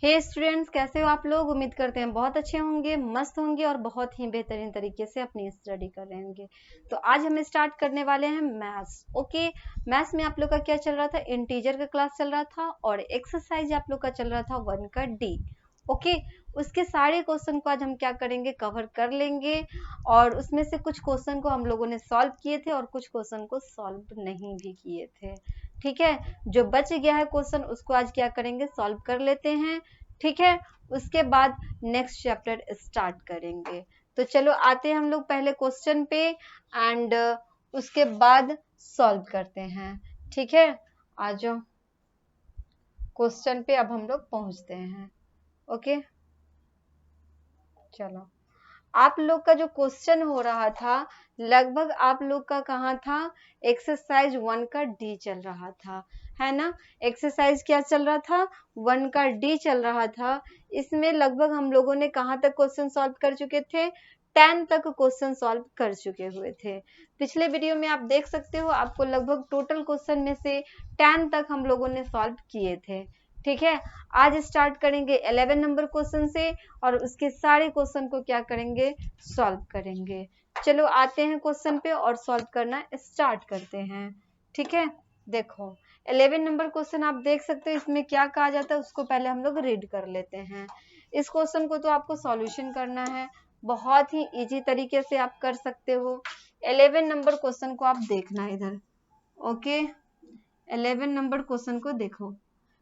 हे students, कैसे हो आप लोग? उम्मीद करते हैं बहुत अच्छे होंगे, मस्त होंगे और बहुत ही बेहतरीन तरीके से अपनी स्टडी कर रहे होंगे। तो आज हम स्टार्ट करने वाले हैं मैथ्स। ओके, मैथ्स में आप लोग का क्या चल रहा था? इंटीजर का क्लास चल रहा था और एक्सरसाइज आप लोग का चल रहा था 1 का डी। ओके, उसके सारे क्वेश्चन को आज हम क्या करेंगे? कवर कर लेंगे। और उसमें से कुछ क्वेश्चन को हम लोगों ने सॉल्व किए थे और कुछ क्वेश्चन को सॉल्व नहीं भी किए थे। ठीक है, जो बच गया है क्वेश्चन उसको आज क्या करेंगे? सॉल्व कर लेते हैं। ठीक है, उसके बाद नेक्स्ट चैप्टर स्टार्ट करेंगे। तो चलो आते हैं हम लोग पहले क्वेश्चन पे एंड उसके बाद सॉल्व करते हैं। ठीक है, आ जाओ क्वेश्चन पे, अब हम लोग पहुंचते हैं। ओके, चलो आप लोग का जो क्वेश्चन हो रहा था लगभग आप लोग का कहाँ था? एक्सरसाइज 1 का डी चल रहा था, है ना? एक्सरसाइज क्या चल रहा था? 1 का डी चल रहा था। इसमें लगभग हम लोगों ने कहाँ तक क्वेश्चन सॉल्व कर चुके थे? 10 तक क्वेश्चन सॉल्व कर चुके हुए थे। पिछले वीडियो में आप देख सकते हो, आपको लगभग टोटल क्वेश्चन में से 10 तक हम लोगों ने सॉल्व किए थे। ठीक है, आज स्टार्ट करेंगे 11 नंबर क्वेश्चन से और उसके सारे क्वेश्चन को क्या करेंगे? सॉल्व करेंगे। चलो आते हैं क्वेश्चन पे और सॉल्व करना स्टार्ट करते हैं। ठीक है, देखो 11 नंबर क्वेश्चन आप देख सकते हो, इसमें क्या कहा जाता है उसको पहले हम लोग रीड कर लेते हैं। इस क्वेश्चन को तो आपको सॉल्यूशन करना है, बहुत ही इजी तरीके से आप कर सकते हो। 11 नंबर क्वेश्चन को आप देखना इधर। ओके, 11 नंबर क्वेश्चन को देखो।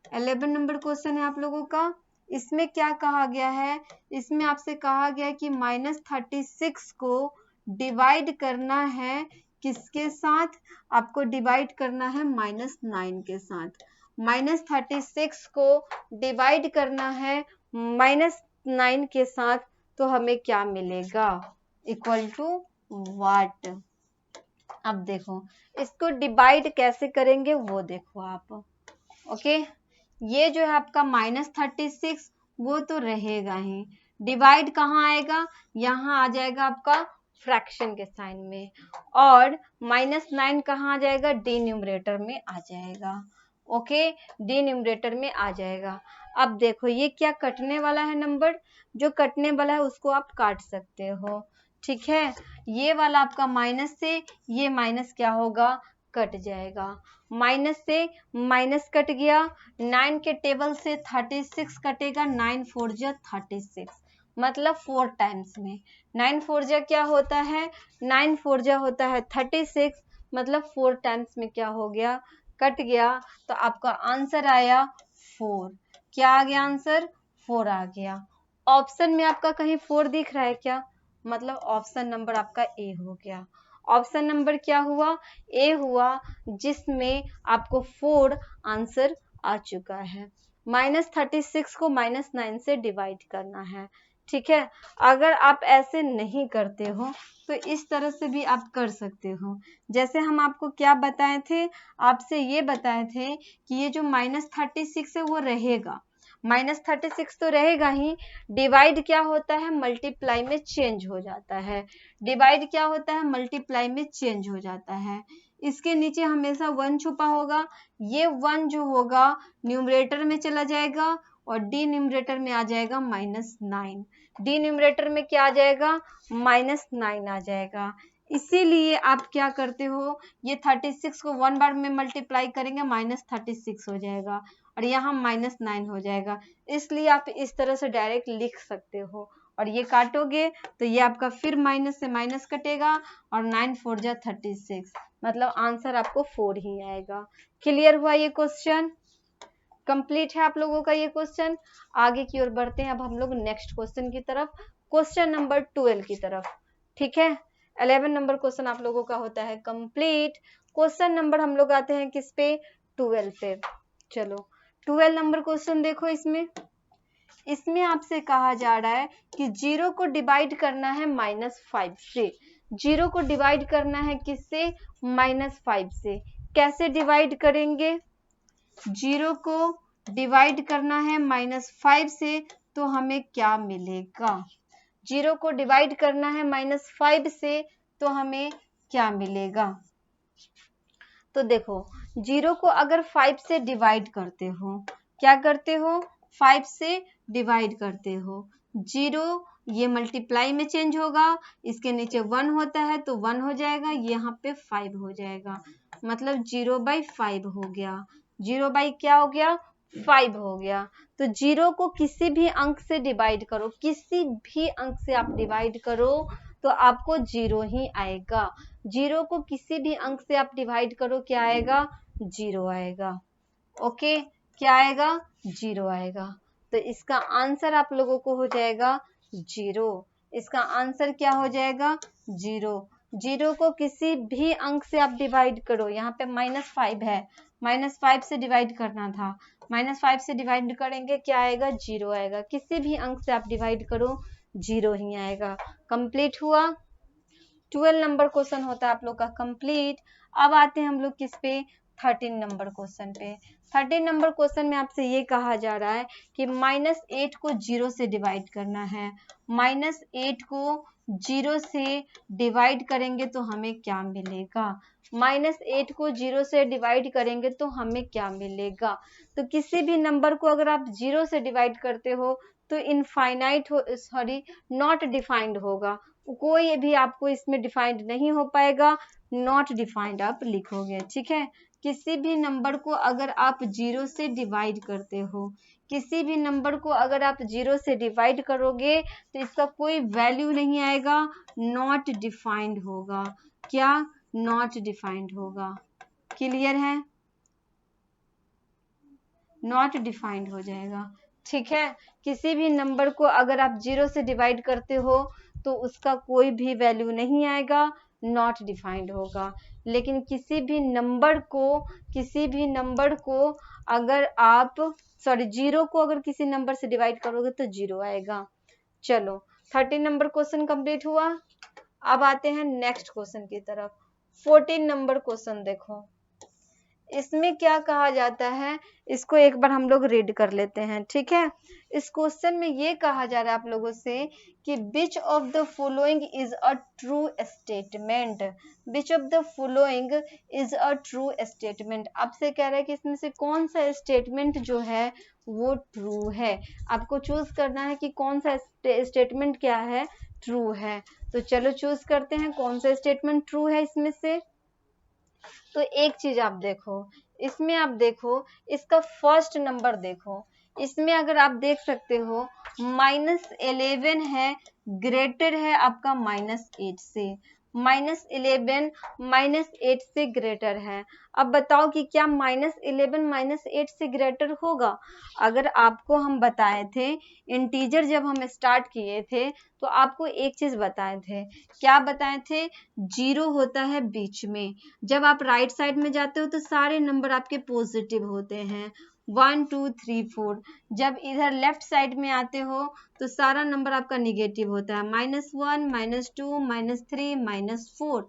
11 नंबर क्वेश्चन है आप लोगों का। इसमें क्या कहा गया है? इसमें आपसे कहा गया है कि -36 को डिवाइड करना है किसके साथ? आपको डिवाइड करना है -9 के साथ। -36 को डिवाइड करना है -9 के साथ, तो हमें क्या मिलेगा? Equal to what? अब देखो इसको डिवाइड कैसे करेंगे वो देखो आप। ओके, ये जो है आपका -36 वो तो रहेगा ही, डिवाइड कहाँ आएगा? यहाँ आ जाएगा आपका फ्रैक्शन के साइन में, और -9 कहाँ आ जाएगा? डिन्यूमरेटर में आ जाएगा। ओके, डिन्यूमरेटर में आ जाएगा। अब देखो ये क्या कटने वाला है नंबर? जो कटने वाला है उसको आप काट सकते हो। ठीक है, ये वाला आपका माइनस से ये माइनस क्या होगा? कट जाएगा। माइनस से माइनस कट गया, 9 के टेबल से 36 कटेगा, 9 4 जा 36, मतलब 4 टाइम्स में। 9 4 जा क्या होता है? 9 4 जा होता है 36, मतलब 4 टाइम्स में क्या हो गया? कट गया। तो आपका आंसर आया 4। क्या आ गया आंसर? 4 आ गया। ऑप्शन में आपका कहीं 4 दिख रहा है क्या? मतलब ऑप्शन नंबर आपका ए हो गया। ऑप्शन नंबर क्या हुआ? ए हुआ, जिसमें आपको 4 आंसर आ चुका है। -36 को -9 से डिवाइड करना है। ठीक है, अगर आप ऐसे नहीं करते हो तो इस तरह से भी आप कर सकते हो। जैसे हम आपको क्या बताए थे? आपसे ये बताए थे कि ये जो -36 है वो रहेगा। -36 तो रहेगा ही, डिवाइड क्या होता है? मल्टीप्लाई में चेंज हो जाता है। डिवाइड क्या होता है? मल्टीप्लाई में चेंज हो जाता है। इसके नीचे हमेशा 1 छुपा होगा, ये 1 जो होगा न्यूमरेटर में चला जाएगा और डिन्यूमरेटर में आ जाएगा -9। डिन्यूमरेटर में क्या आ जाएगा? -9 आ जाएगा। इसीलिए आप क्या करते हो? ये 36 को 1 बार में मल्टीप्लाई करेंगे -36 हो जाएगा और यहाँ -9 हो जाएगा। इसलिए आप इस तरह से डायरेक्ट लिख सकते हो। और ये काटोगे तो ये आपका फिर माइनस से माइनस कटेगा और 9 4 जा 36, मतलब आंसर आपको 4 ही आएगा। क्लियर हुआ ये क्वेश्चन? कंप्लीट है आप लोगों का ये क्वेश्चन। आगे की ओर बढ़ते हैं अब हम लोग नेक्स्ट क्वेश्चन की तरफ, क्वेश्चन नंबर 12 की तरफ। ठीक है, 11 नंबर क्वेश्चन आप लोगों का होता है कंप्लीट। क्वेश्चन नंबर हम लोग आते हैं किस पे? 12 पे। चलो 12 नंबर क्वेश्चन देखो। इसमें आपसे कहा जा रहा है कि 0 को डिवाइड करना है -5 से। 0 को डिवाइड करना है किससे? -5 से। कैसे डिवाइड करेंगे? 0 को डिवाइड करना है -5 से, तो हमें क्या मिलेगा? 0 को डिवाइड करना है -5 से, तो हमें क्या मिलेगा? तो देखो 0 को अगर 5 से डिवाइड करते हो, क्या करते हो? 5 से डिवाइड करते हो, 0 ये मल्टीप्लाई में चेंज होगा, इसके नीचे 1 होता है तो 1 हो जाएगा, यहाँ पे 5 हो जाएगा, मतलब 0/5 हो गया। 0 बाई क्या हो गया? 5 हो गया। तो 0 को किसी भी अंक से डिवाइड करो, किसी भी अंक से आप डिवाइड करो तो आपको 0 ही आएगा। 0 को किसी भी अंक से आप डिवाइड करो, क्या आएगा? 0 आएगा। ओके, क्या आएगा? 0 आएगा। तो इसका आंसर आप लोगों को हो जाएगा 0। इसका आंसर क्या हो जाएगा? 0। 0 को किसी भी अंक से आप डिवाइड करो, यहाँ पे -5 है, -5 से डिवाइड करना था, -5 से डिवाइड करेंगे, क्या आएगा? 0 आएगा। किसी भी अंक से आप डिवाइड करो 0 ही आएगा। कंप्लीट हुआ। 12 नंबर क्वेश्चन होता है आप लोग का कंप्लीट। अब आते हैं हम लोग किस पे? 13 नंबर क्वेश्चन पे। 13 नंबर क्वेश्चन में आपसे ये कहा जा रहा है कि -8 को 0 से डिवाइड करना है। -8 को 0 से डिवाइड करेंगे तो हमें क्या मिलेगा? -8 को 0 से डिवाइड करेंगे तो हमें क्या मिलेगा? तो किसी भी नंबर को अगर आप 0 से डिवाइड करते हो तो इनफाइनाइट हो, सॉरी नॉट डिफाइंड होगा, कोई भी आपको इसमें डिफाइंड नहीं हो पाएगा, नॉट डिफाइंड आप लिखोगे। ठीक है, किसी भी नंबर को अगर आप 0 से डिवाइड करते हो, किसी भी नंबर को अगर आप 0 से डिवाइड करोगे तो इसका कोई वैल्यू नहीं आएगा, नॉट डिफाइंड होगा। क्या? नॉट डिफाइंड होगा। क्लियर है? नॉट डिफाइंड हो जाएगा। ठीक है, किसी भी नंबर को अगर आप 0 से डिवाइड करते हो तो उसका कोई भी वैल्यू नहीं आएगा, नॉट डिफाइंड होगा। लेकिन किसी भी नंबर को अगर आप 0 को अगर किसी नंबर से डिवाइड करोगे तो 0 आएगा। चलो 13 नंबर क्वेश्चन कंप्लीट हुआ। अब आते हैं नेक्स्ट क्वेश्चन की तरफ। 14 नंबर क्वेश्चन देखो, इसमें क्या कहा जाता है, इसको एक बार हम लोग रीड कर लेते हैं। ठीक है, इस क्वेश्चन में ये कहा जा रहा है आप लोगों से कि which of the following is a true statement. Which of the following is a true statement, आपसे कह रहा है कि इसमें से कौन सा स्टेटमेंट जो है वो ट्रू है। आपको चूज करना है कि कौन सा स्टेटमेंट क्या है, ट्रू है। तो चलो चूज करते हैं कौन सा स्टेटमेंट ट्रू है इसमें से। तो एक चीज आप देखो, इसमें आप देखो इसका फर्स्ट नंबर देखो, इसमें अगर आप देख सकते हो -11 है, ग्रेटर है आपका -8 से, -11 -8 से ग्रेटर है। अब बताओ कि क्या -11 -8 से ग्रेटर होगा? अगर आपको हम बताए थे इंटीजर, जब हम स्टार्ट किए थे तो आपको एक चीज बताए थे, क्या बताए थे? 0 होता है बीच में, जब आप राइट साइड में जाते हो तो सारे नंबर आपके पॉजिटिव होते हैं, 1 2 3 4। जब इधर लेफ्ट साइड में आते हो तो सारा नंबर आपका निगेटिव होता है, -1 -2 -3 -4।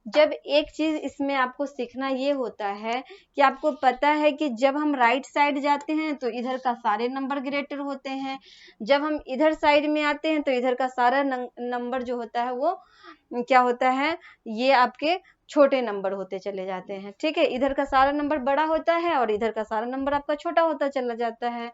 जब एक चीज इसमें आपको सीखना ये होता है कि आपको पता है कि जब हम राइट साइड जाते हैं तो इधर का सारे नंबर ग्रेटर होते हैं, जब हम इधर साइड में आते हैं तो इधर का सारा नंबर जो होता है वो क्या होता है, ये आपके छोटे नंबर होते चले जाते हैं। ठीक है, इधर का सारा नंबर बड़ा होता है और इधर का सारा नंबर आपका छोटा होता चला जाता है।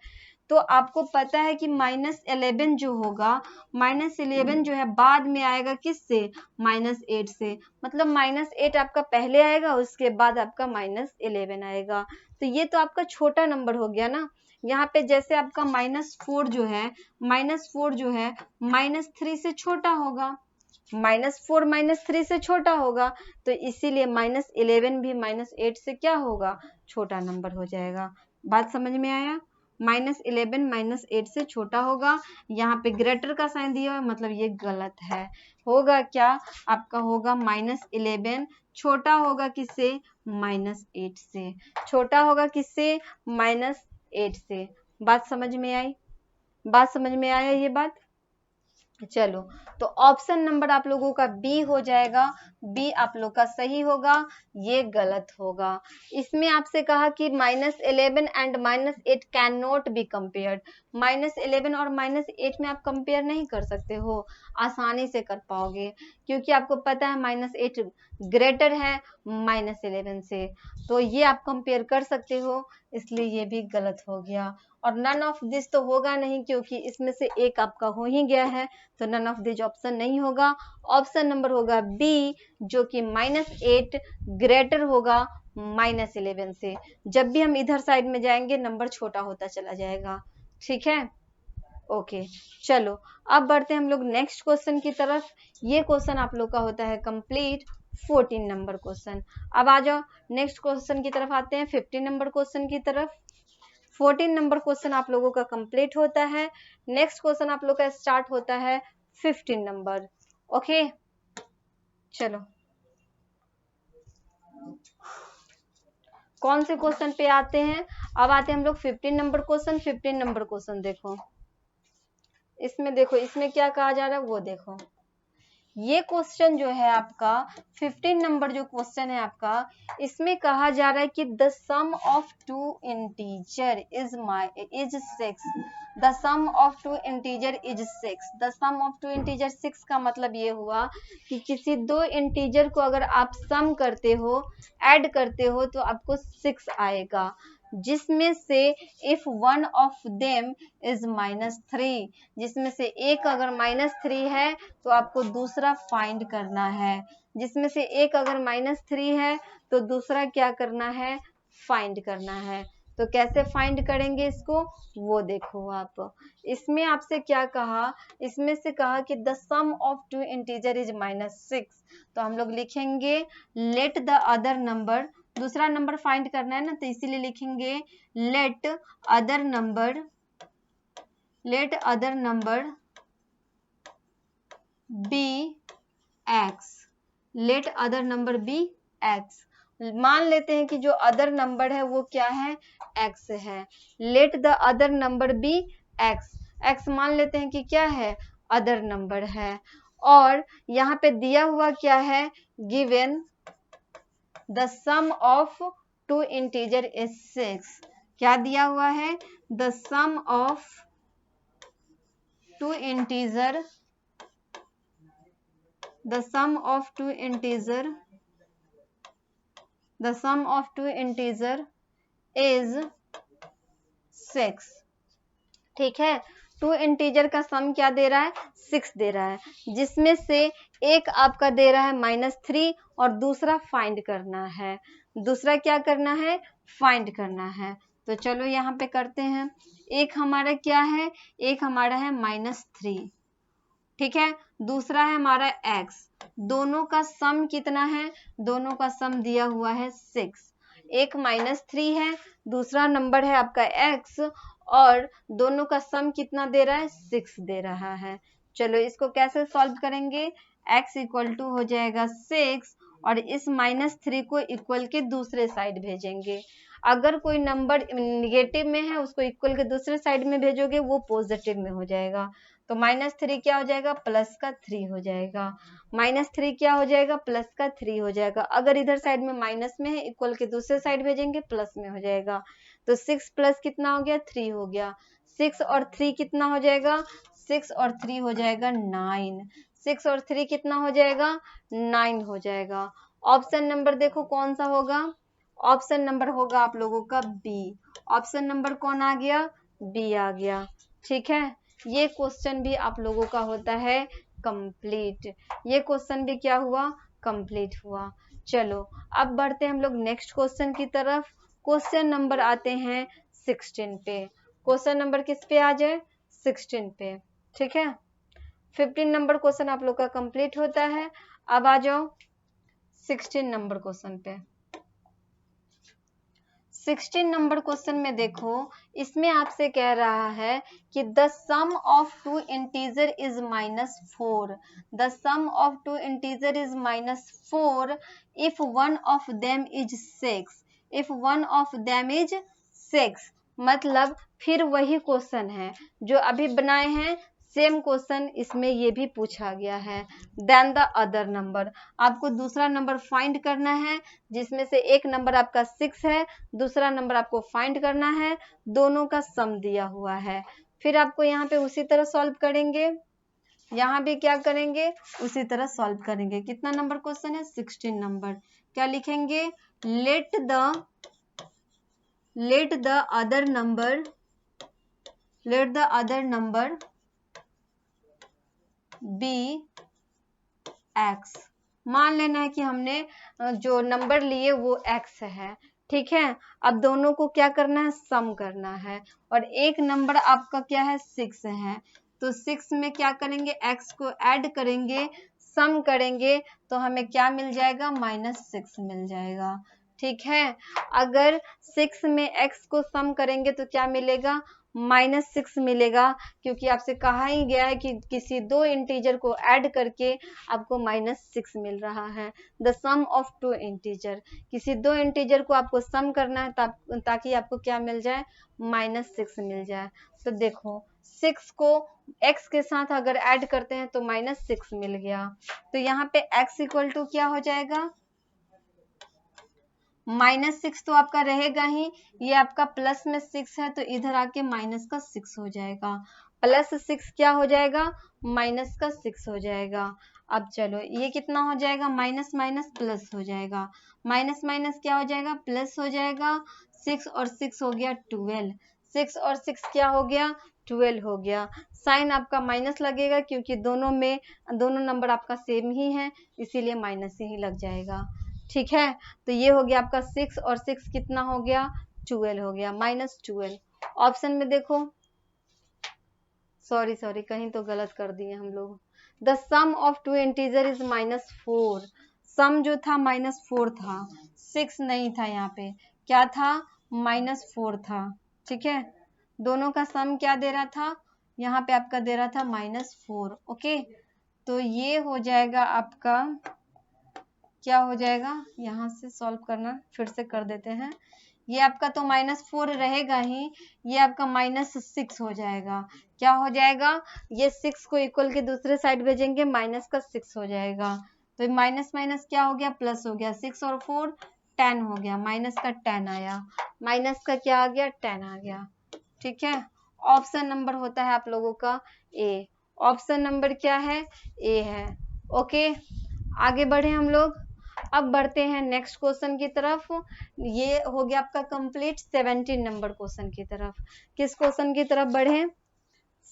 तो आपको पता है कि -11 जो होगा, -11 जो है बाद में आएगा किससे? -8 से, मतलब -8 आपका पहले आएगा, उसके बाद आपका -11 आएगा। तो ये तो आपका छोटा नंबर हो गया ना। यहाँ पे जैसे आपका -4 जो है, -4 जो है -3 से छोटा होगा, -4 -3 से छोटा होगा, तो इसीलिए -11 भी -8 से क्या होगा? छोटा नंबर हो जाएगा। बात समझ में आया? -11 -8 से छोटा होगा। यहाँ पे ग्रेटर का साइन दिया है, मतलब ये गलत है। होगा क्या? आपका होगा -11 छोटा होगा किससे? -8 से। छोटा होगा किससे? -8 से। बात समझ में आई? बात समझ में आया ये बात? चलो, तो ऑप्शन नंबर आप लोगों का बी हो जाएगा, बी आप लोग का सही होगा, ये गलत होगा। इसमें आपसे कहा कि -11 and -8 can not be compared. -11 और -8 में आप कंपेयर नहीं कर सकते हो, आसानी से कर पाओगे, क्योंकि आपको पता है -8 ग्रेटर है -11 से, तो ये आप कंपेयर कर सकते हो, इसलिए ये भी गलत हो गया। और नन ऑफ दिस तो होगा नहीं क्योंकि इसमें से एक आपका हो ही गया है, तो नन ऑफ दिस ऑप्शन नहीं होगा। ऑप्शन नंबर होगा बी, जो कि -8 ग्रेटर होगा -11 से। जब भी हम इधर साइड में जाएंगे नंबर छोटा होता चला जाएगा, ठीक है। ओके चलो अब बढ़ते हैं हम लोग नेक्स्ट क्वेश्चन की तरफ। ये क्वेश्चन आप लोग का होता है कंप्लीट 14 नंबर क्वेश्चन। अब आ जाओ नेक्स्ट क्वेश्चन की तरफ आते हैं 15 नंबर क्वेश्चन की तरफ। 14 नंबर क्वेश्चन आप लोगों का कंप्लीट होता है। नेक्स्ट क्वेश्चन आप लोग का स्टार्ट होता है 15 नंबर। ओके चलो कौन से क्वेश्चन पे आते हैं, अब आते हैं हम लोग 15 नंबर क्वेश्चन। 15 नंबर क्वेश्चन देखो, इसमें देखो इसमें क्या कहा जा रहा है वो देखो। ये क्वेश्चन जो है आपका 15 नंबर जो क्वेश्चन है आपका, इसमें कहा जा रहा है कि the sum of two integer is 6। The sum of two integer is 6। The sum of two integer 6 का मतलब ये हुआ कि किसी दो इंटीजर को अगर आप सम करते हो, ऐड करते हो तो आपको 6 आएगा, जिसमें से if one of them is -3, जिसमें से एक अगर -3 है तो आपको दूसरा फाइंड करना है। जिसमें से एक अगर -3 है तो दूसरा क्या करना है, फाइंड करना है। तो कैसे फाइंड करेंगे इसको वो देखो आप। इसमें आपसे क्या कहा, इसमें से कहा कि the sum of two integer is -6, तो हम लोग लिखेंगे लेट द अदर नंबर, दूसरा नंबर फाइंड करना है ना, तो इसीलिए लिखेंगे let other number be x। Let other number be x। मान लेते हैं कि जो अदर नंबर है वो क्या है, x है। Let the other number be x। x मान लेते हैं कि क्या है, अदर नंबर है। और यहाँ पे दिया हुआ क्या है, given the sum of two integer is 6। क्या दिया हुआ है, the sum of two integer, the sum of two integer is 6। ठीक है, टू इंटीजर का सम क्या दे रहा है, 6 दे रहा है, जिसमें से एक आपका दे रहा है -3 और दूसरा फाइंड करना है। दूसरा क्या करना है, फाइंड करना है। तो चलो यहाँ पे करते हैं। एक हमारा क्या है, एक हमारा है -3, ठीक है, दूसरा है हमारा x। दोनों का सम कितना है, दोनों का सम दिया हुआ है 6। एक -3 है, दूसरा नंबर है आपका x, और दोनों का सम कितना दे रहा है, 6 दे रहा है। चलो इसको कैसे सॉल्व करेंगे, x इक्वल टू हो जाएगा 6 और इस -3 को इक्वल के दूसरे साइड भेजेंगे। अगर कोई नंबर निगेटिव में है उसको इक्वल के दूसरे साइड में भेजोगे वो पॉजिटिव में हो जाएगा। तो -3 क्या हो जाएगा, +3 हो जाएगा। -3 क्या हो जाएगा, +3 हो जाएगा। अगर इधर साइड में माइनस में है, इक्वल के दूसरे साइड भेजेंगे प्लस में हो जाएगा। तो 6 प्लस कितना हो गया, 3 हो गया। 6 और 3 कितना हो जाएगा, 6 और 3 हो जाएगा 9। 6 और 3 कितना हो जाएगा, 9 हो जाएगा। ऑप्शन नंबर देखो कौन सा होगा, ऑप्शन नंबर होगा आप लोगों का बी। ऑप्शन नंबर कौन आ गया, बी आ गया। ठीक है, ये क्वेश्चन भी आप लोगों का होता है कंप्लीट। ये क्वेश्चन भी क्या हुआ, कंप्लीट हुआ। चलो अब बढ़ते हैं हम लोग नेक्स्ट क्वेश्चन की तरफ। क्वेश्चन नंबर आते हैं 16 पे। क्वेश्चन नंबर किस पे आ जाए, 16 पे। ठीक है, 15 नंबर क्वेश्चन आप लोग का कंप्लीट होता है। अब आ जाओ 16 नंबर क्वेश्चन पे। 16 नंबर क्वेश्चन में देखो, इसमें आपसे कह रहा है कि the sum of two integer is -4। The sum of two integer is -4 if one of them is 6। If one of them is 6 मतलब फिर वही क्वेश्चन है जो अभी बनाए हैं, सेम क्वेश्चन इसमें ये भी पूछा गया है। देन द अदर नंबर, आपको दूसरा नंबर फाइंड करना है, जिसमें से एक नंबर आपका 6 है, दूसरा नंबर आपको फाइंड करना है, दोनों का सम दिया हुआ है। फिर आपको यहाँ पे उसी तरह सॉल्व करेंगे, यहाँ भी क्या करेंगे, उसी तरह सॉल्व करेंगे। कितना नंबर क्वेश्चन है, 16 नंबर। क्या लिखेंगे, let the other number let the other number be x। मान लेना है कि हमने जो नंबर लिए वो x है, ठीक है। अब दोनों को क्या करना है, सम करना है, और एक नंबर आपका क्या है, 6 है। तो 6 में क्या करेंगे, x को ऐड करेंगे, सम करेंगे, तो हमें क्या मिल जाएगा, -6 मिल जाएगा, ठीक है। अगर 6 में x को सम करेंगे तो क्या मिलेगा, -6 मिलेगा, क्योंकि आपसे कहा ही गया है कि किसी दो इंटीजर को ऐड करके आपको -6 मिल रहा है। The sum of two integer, किसी दो इंटीजर को आपको सम करना है ताकि आपको क्या मिल जाए, -6 मिल जाए। तो देखो 6 को x के साथ अगर ऐड करते हैं तो -6 मिल गया। तो यहाँ पे x इक्वल टू क्या हो जाएगा, -6 तो आपका रहेगा ही, ये आपका प्लस में 6 है तो इधर आके माइनस का 6 हो जाएगा, +6 क्या हो जाएगा, -6 हो जाएगा। अब चलो ये कितना हो जाएगा, माइनस माइनस प्लस हो जाएगा, माइनस माइनस क्या हो जाएगा, प्लस हो जाएगा। 6 और 6 हो गया 12, 6 और 6 क्या हो गया, 12 हो गया। साइन आपका माइनस लगेगा क्योंकि दोनों नंबर आपका सेम ही है, इसीलिए माइनस ही लग जाएगा, ठीक है। तो ये हो गया आपका 6 और 6 कितना हो गया, 12 हो गया, -12। ऑप्शन में देखो, सॉरी कहीं तो गलत कर दिए हम लोग। The sum of two integer is -4। Sum जो था -4 था, 6 नहीं था, यहाँ पे क्या था, -4 था, ठीक है। दोनों का सम क्या दे रहा था, यहाँ पे आपका दे रहा था -4, ओके। तो ये हो जाएगा आपका, क्या हो जाएगा, यहाँ से सॉल्व करना फिर से कर देते हैं। ये आपका तो -4 रहेगा ही, ये आपका -6 हो जाएगा। क्या हो जाएगा, ये 6 को इक्वल के दूसरे साइड भेजेंगे, माइनस का 6 हो जाएगा। तो माइनस माइनस क्या हो गया, प्लस हो गया, 6 और 4 10 हो गया, माइनस का 10 आया, माइनस का क्या आ गया, 10 आ गया, ठीक है। ऑप्शन नंबर होता है आप लोगों का ए, ऑप्शन नंबर क्या है, ए है, ओके। आगे बढ़े हम लोग, अब बढ़ते हैं नेक्स्ट क्वेश्चन की तरफ। ये हो गया आपका कंप्लीट 17 नंबर क्वेश्चन की तरफ। किस क्वेश्चन की तरफ बढ़े,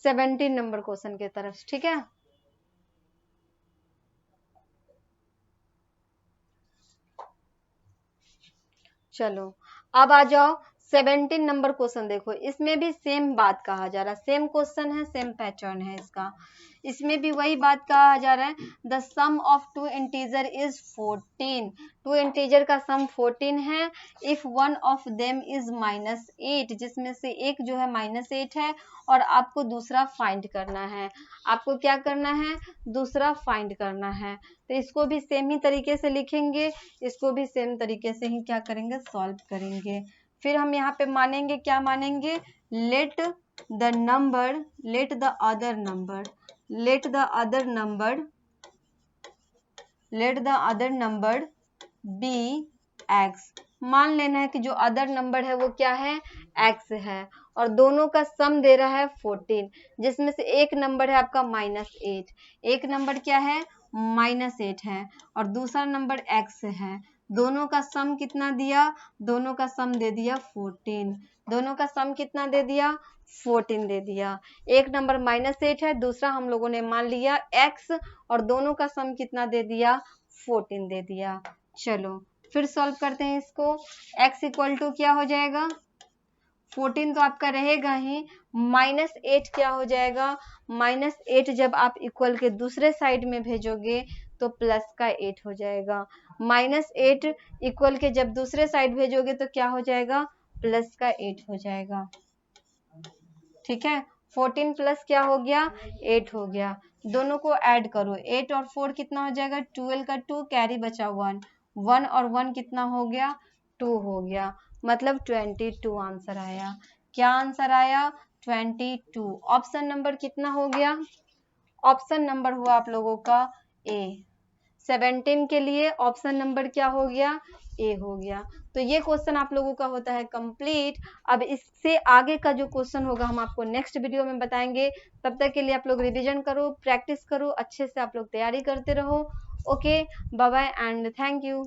17 नंबर क्वेश्चन की तरफ, ठीक है। चलो अब आ जाओ 17 नंबर क्वेश्चन। देखो इसमें भी सेम बात कहा जा रहा है, सेम क्वेश्चन है, सेम पैटर्न है इसका। इसमें भी वही बात कहा जा रहा है, the sum of two integer is 14। Two integer का सम 14 है, if one of them is -8, जिसमें से एक जो है -8 है, और आपको दूसरा फाइंड करना है। आपको क्या करना है, दूसरा फाइंड करना है। तो इसको भी सेम ही तरीके से लिखेंगे, इसको भी सेम तरीके से ही क्या करेंगे, सॉल्व करेंगे। फिर हम यहाँ पे मानेंगे, क्या मानेंगे, let the number, let the other number, let the other number, let the other number be X. मान लेना है कि जो अदर नंबर है वो क्या है, x है, और दोनों का सम दे रहा है 14, जिसमें से एक नंबर है आपका -8, एक नंबर क्या है, -8 है, और दूसरा नंबर x है। दोनों का सम कितना दिया, दोनों का सम दे दिया 14, दोनों का सम कितना दे दिया, 14 दे दिया। एक नंबर -8 है, दूसरा हम लोगों ने मान लिया x, और दोनों का सम कितना दे दिया, 14 दे दिया। चलो फिर सॉल्व करते हैं इसको। x इक्वल टू क्या हो जाएगा, 14 तो आपका रहेगा ही, -8 क्या हो जाएगा, -8 जब आप इक्वल के दूसरे साइड में भेजोगे तो प्लस का 8 हो जाएगा। -8 इक्वल के जब दूसरे साइड भेजोगे तो क्या हो जाएगा, प्लस का 8 हो जाएगा, ठीक है। 14 प्लस क्या हो गया, 8 हो गया। दोनों को ऐड करो, 8 और 4 कितना हो जाएगा, 12 का 2 कैरी बचा 1, 1 और 1 कितना हो गया, 2 हो गया, मतलब 22 आंसर आया। क्या आंसर आया, 22। ऑप्शन नंबर कितना हो गया, ऑप्शन नंबर हुआ आप लोगों का ए। 17 के लिए ऑप्शन नंबर क्या हो गया, ए हो गया। तो ये क्वेश्चन आप लोगों का होता है कंप्लीट। अब इससे आगे का जो क्वेश्चन होगा हम आपको नेक्स्ट वीडियो में बताएंगे। तब तक के लिए आप लोग रिवीजन करो, प्रैक्टिस करो, अच्छे से आप लोग तैयारी करते रहो। Okay, bye bye and thank you.